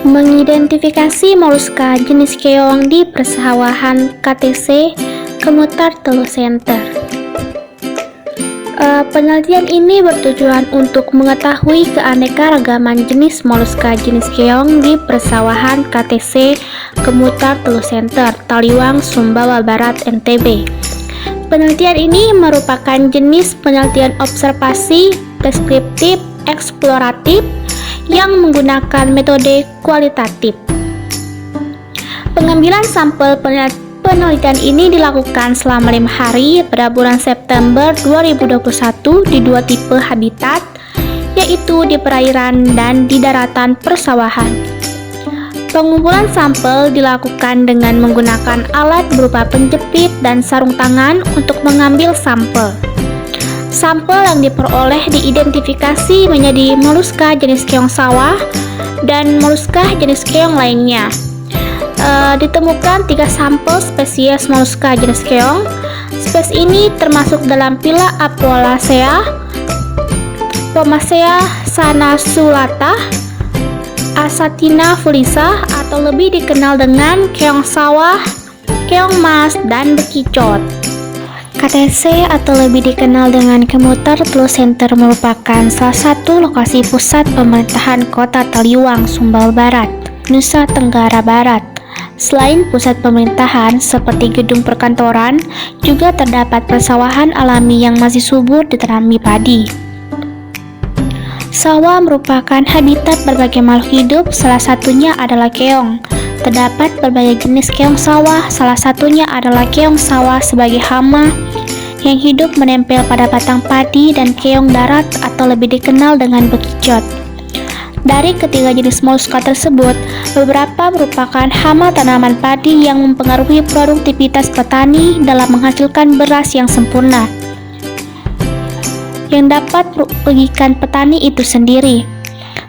Mengidentifikasi moluska jenis keong di persawahan KTC Kemutar Telu Center. Penelitian ini bertujuan untuk mengetahui keanekaragaman jenis moluska jenis keong di persawahan KTC Kemutar Telu Center, Taliwang, Sumbawa Barat, NTB. Penelitian ini merupakan jenis penelitian observasi deskriptif eksploratif yang menggunakan metode kualitatif. Pengambilan sampel penelitian ini dilakukan selama 5 hari pada bulan September 2021 di 2 tipe habitat, yaitu di perairan dan di daratan persawahan. Pengumpulan sampel dilakukan dengan menggunakan alat berupa penjepit dan sarung tangan untuk mengambil sampel. Sampel yang diperoleh diidentifikasi menjadi moluska jenis keong sawah dan moluska jenis keong lainnya. Ditemukan 3 sampel spesies moluska jenis keong. Spesies ini termasuk dalam pila Apolacea, Pomacea sanasulata, Asatina fulisa atau lebih dikenal dengan keong sawah, keong mas, dan bekicot. KTC atau lebih dikenal dengan Kemutar Telu Center merupakan salah satu lokasi pusat pemerintahan Kota Taliwang, Sumbawa Barat, Nusa Tenggara Barat. Selain pusat pemerintahan seperti gedung perkantoran, juga terdapat persawahan alami yang masih subur ditanami padi. Sawah merupakan habitat berbagai makhluk hidup, salah satunya adalah keong. Terdapat berbagai jenis keong sawah, salah satunya adalah keong sawah sebagai hama yang hidup menempel pada batang padi dan keong darat atau lebih dikenal dengan bekicot. Dari ketiga jenis moluska tersebut, beberapa merupakan hama tanaman padi yang mempengaruhi produktivitas petani dalam menghasilkan beras yang sempurna, yang dapat merugikan petani itu sendiri.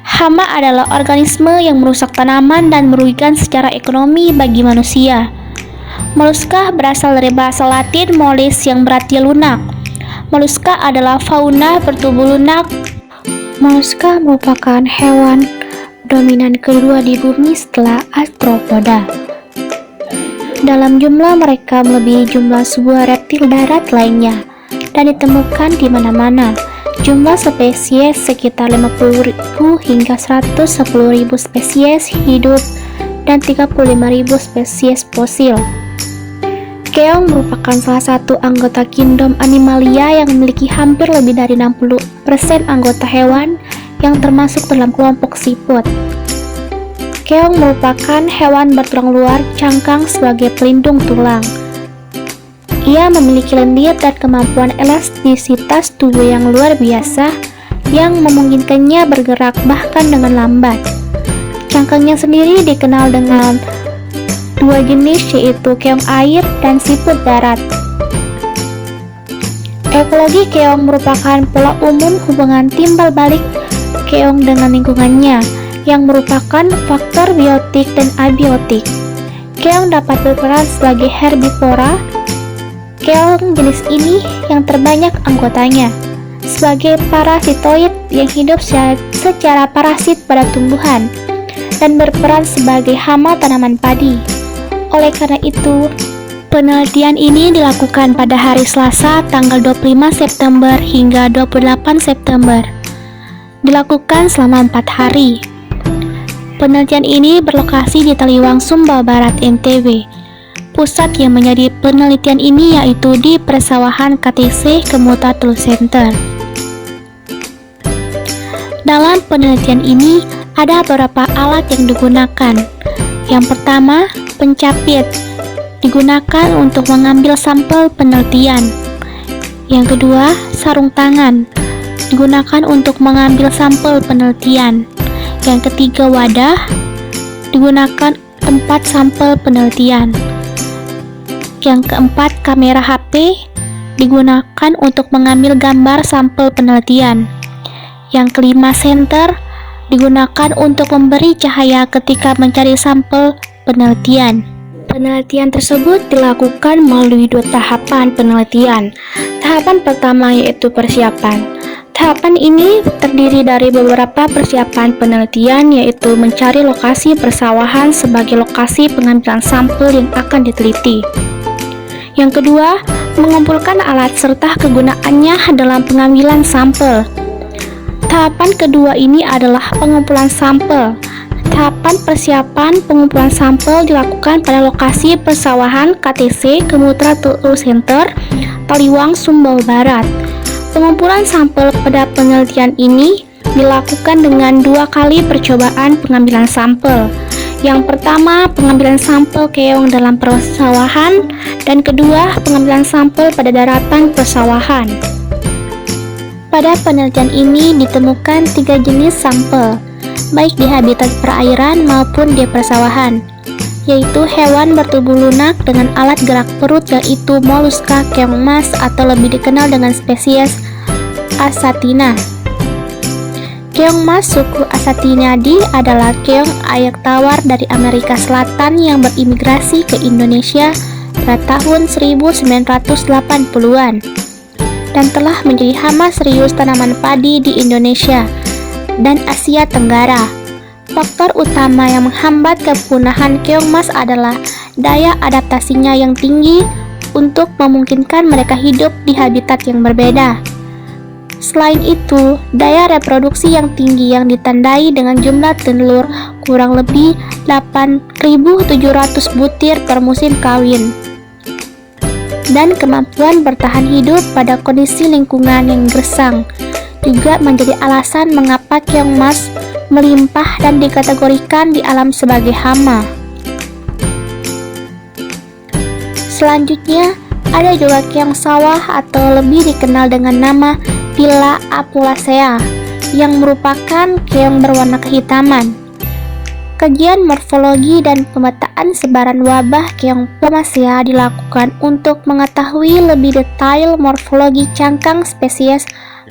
Hama adalah organisme yang merusak tanaman dan merugikan secara ekonomi bagi manusia. Moluska berasal dari bahasa Latin mollis yang berarti lunak. Moluska adalah fauna bertubuh lunak. Moluska merupakan hewan dominan kedua di bumi setelah arthropoda. Dalam jumlah mereka melebihi jumlah sebuah reptil darat lainnya dan ditemukan di mana-mana. Jumlah spesies sekitar 50.000 hingga 110.000 spesies hidup dan 35.000 spesies fosil. Keong merupakan salah satu anggota kingdom Animalia yang memiliki hampir lebih dari 60% anggota hewan yang termasuk dalam kelompok siput. Keong merupakan hewan bertulang luar cangkang sebagai pelindung tulang. Ia memiliki lendir dan kemampuan elastisitas tubuh yang luar biasa yang memungkinkannya bergerak bahkan dengan lambat. Cangkangnya sendiri dikenal dengan 2 jenis, yaitu keong air dan siput darat. Ekologi keong merupakan pola umum hubungan timbal balik keong dengan lingkungannya yang merupakan faktor biotik dan abiotik. Keong dapat berperan sebagai herbivora. Keong jenis ini yang terbanyak anggotanya sebagai parasitoid yang hidup secara parasit pada tumbuhan dan berperan sebagai hama tanaman padi. Oleh karena itu, penelitian ini dilakukan pada hari Selasa tanggal 25 September hingga 28 September. Dilakukan selama 4 hari. Penelitian ini berlokasi di Taliwang, Sumbawa Barat, NTB. Pusat yang menjadi penelitian ini yaitu di persawahan KTC Kemutar Telu Center. Dalam penelitian ini ada beberapa alat yang digunakan. Yang pertama, pencapit digunakan untuk mengambil sampel penelitian. Yang kedua, sarung tangan digunakan untuk mengambil sampel penelitian. Yang ketiga, wadah digunakan tempat sampel penelitian. Yang keempat, kamera HP digunakan untuk mengambil gambar sampel penelitian. Yang kelima, senter digunakan untuk memberi cahaya ketika mencari sampel penelitian. Penelitian tersebut dilakukan melalui 2 tahapan penelitian. Tahapan pertama yaitu persiapan. Tahapan ini terdiri dari beberapa persiapan penelitian, yaitu mencari lokasi persawahan sebagai lokasi pengambilan sampel yang akan diteliti. Yang kedua, mengumpulkan alat serta kegunaannya dalam pengambilan sampel. Tahapan kedua ini adalah pengumpulan sampel. Tahapan persiapan pengumpulan sampel dilakukan pada lokasi persawahan KTC Kemutra Tulu Center, Taliwang, Sumbawa Barat. Pengumpulan sampel pada penelitian ini dilakukan dengan 2 kali percobaan pengambilan sampel. Yang pertama, pengambilan sampel keong dalam persawahan, dan kedua, pengambilan sampel pada daratan persawahan. Pada penelitian ini ditemukan 3 jenis sampel, baik di habitat perairan maupun di persawahan, yaitu hewan bertubuh lunak dengan alat gerak perut, yaitu moluska keong emas atau lebih dikenal dengan spesies Asatina. Keong emas suku Asatinidae adalah keong air tawar dari Amerika Selatan yang berimigrasi ke Indonesia pada tahun 1980-an dan telah menjadi hama serius tanaman padi di Indonesia dan Asia Tenggara. Faktor utama yang menghambat kepunahan keong emas adalah daya adaptasinya yang tinggi untuk memungkinkan mereka hidup di habitat yang berbeda. Selain itu, daya reproduksi yang tinggi yang ditandai dengan jumlah telur kurang lebih 8.700 butir per musim kawin, dan kemampuan bertahan hidup pada kondisi lingkungan yang gersang juga menjadi alasan mengapa keong emas melimpah dan dikategorikan di alam sebagai hama. Selanjutnya, ada juga keong sawah atau lebih dikenal dengan nama Pila apulacea yang merupakan keong berwarna kehitaman. Kajian morfologi dan pemetaan sebaran wabah keong Pomacea dilakukan untuk mengetahui lebih detail morfologi cangkang spesies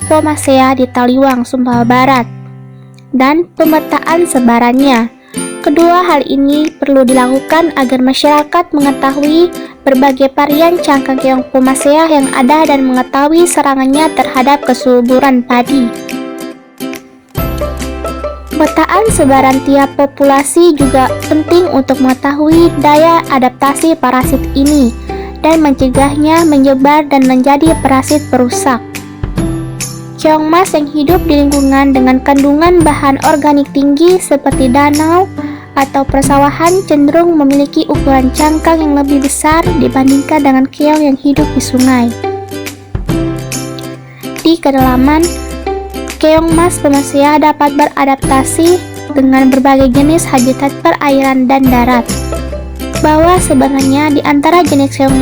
Pomacea di Taliwang, Sumbawa Barat, dan pemetaan sebarannya. Kedua hal ini perlu dilakukan agar masyarakat mengetahui berbagai varian cangkang keong Pomacea yang ada dan mengetahui serangannya terhadap kesuburan padi. Pemetaan sebaran tiap populasi juga penting untuk mengetahui daya adaptasi parasit ini dan mencegahnya menyebar dan menjadi parasit perusak. Keong emas yang hidup di lingkungan dengan kandungan bahan organik tinggi seperti danau atau persawahan cenderung memiliki ukuran cangkang yang lebih besar dibandingkan dengan keong yang hidup di sungai. Di kedalaman, keong emas Pomacea dapat beradaptasi dengan berbagai jenis habitat perairan dan darat. Bahwa sebenarnya di antara jenis keong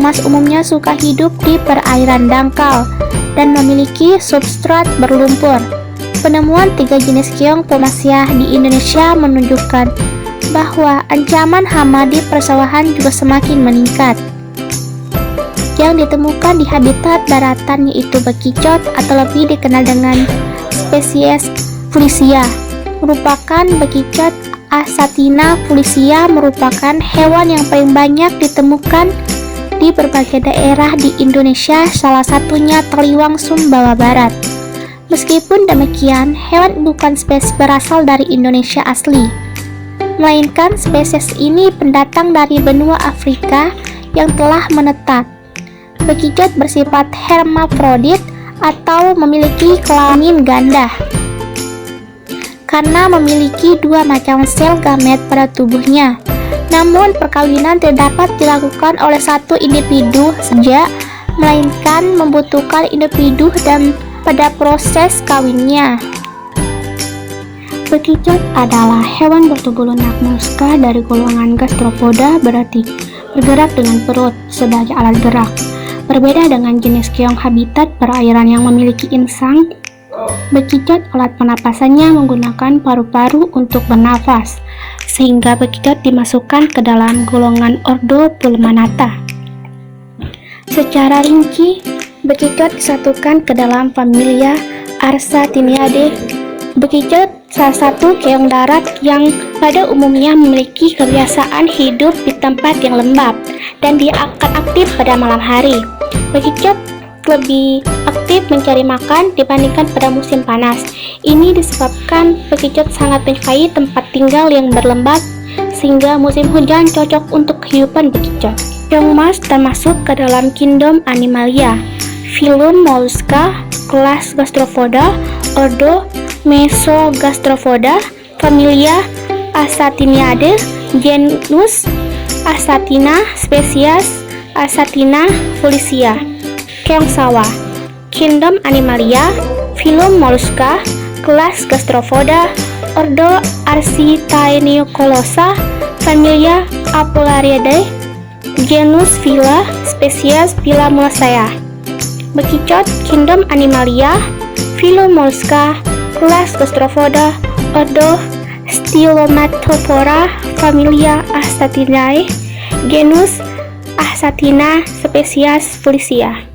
emas umumnya suka hidup di perairan dangkal dan memiliki substrat berlumpur. Penemuan 3 jenis keong Pomacea di Indonesia menunjukkan bahwa ancaman hama di persawahan juga semakin meningkat. Yang ditemukan di habitat daratan yaitu bekicot atau lebih dikenal dengan spesies Fulicia. Bekicot Asatina fulicia merupakan hewan yang paling banyak ditemukan di berbagai daerah di Indonesia, salah satunya Taliwang, Sumbawa Barat. Meskipun demikian, hewan bukan spesies berasal dari Indonesia asli, melainkan spesies ini pendatang dari benua Afrika yang telah menetap. Bekicot bersifat hermafrodit atau memiliki kelamin ganda karena memiliki 2 macam sel gamet pada tubuhnya. Namun, perkawinan tidak dapat dilakukan oleh satu individu saja, melainkan membutuhkan individu dan pada proses kawinnya. Bekicot adalah hewan bertubuh lunak moluska dari golongan gastropoda, berarti bergerak dengan perut sebagai alat gerak. Berbeda dengan jenis keong habitat perairan yang memiliki insang, bekicot alat pernapasannya menggunakan paru-paru untuk bernafas, sehingga bekicot dimasukkan ke dalam golongan ordo Pulmonata. Secara rinci, bekicot disatukan ke dalam familia Arsatinidae. Bekicot salah satu keong darat yang pada umumnya memiliki kebiasaan hidup di tempat yang lembab dan dia akan aktif pada malam hari. Bekicot lebih aktif mencari makan dibandingkan pada musim panas. Ini disebabkan bekicot sangat menyukai tempat tinggal yang berlembab, sehingga musim hujan cocok untuk kehidupan bekicot. Keongmas termasuk ke dalam kingdom Animalia, filum Mollusca, kelas Gastropoda, ordo Mesogastropoda, familia Asatinidae, genus Asatina, spesies Asatina fulicia. Keongsawa, kingdom Animalia, filum Mollusca, kelas Gastropoda, ordo Arctaeniocolosa, familia Apolariidae, genus Phyla, spesies Phyla molluscae. Bekicot, kingdom Animalia, filum Mollusca, kelas Gastropoda, ordo Stylomatophora, familia Asatinae, genus Asatina, spesies Fulicia.